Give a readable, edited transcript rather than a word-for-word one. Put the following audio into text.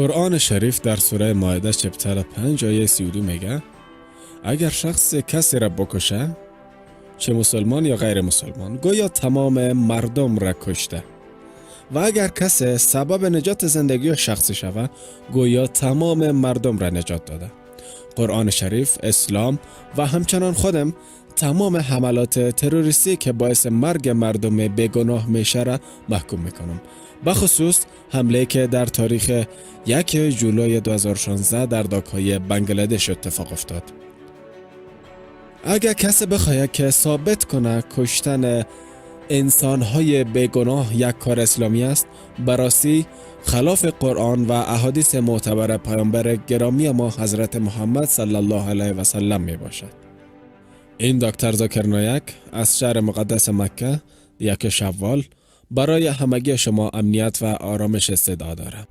قرآن شریف در سوره مائده چپتر 5 آیه 32 میگه اگر شخص کسی را بکشه، چه مسلمان یا غیر مسلمان، گویا تمام مردم را کشته، و اگر کسی سبب نجات زندگی شخصی شود، گویا تمام مردم را نجات داده. قرآن شریف، اسلام و همچنان خودم تمام حملات تروریستی که باعث مرگ مردم بیگناه میشه را محکوم میکنم. بخصوص حمله که در تاریخ 1 جولای 2016 در داکای بنگلادش اتفاق افتاد. اگر کسی بخواهد که ثابت کنه کشتن انسانهای بیگناه یک کار اسلامی است، براستی خلاف قرآن و احادیث معتبر پیامبر گرامی ما حضرت محمد صلی الله علیه و سلم می باشد. این دکتر ذاکر نایک از شهر مقدس مکه 1 شوال برای همگی شما امنیت و آرامش استدعا دارم.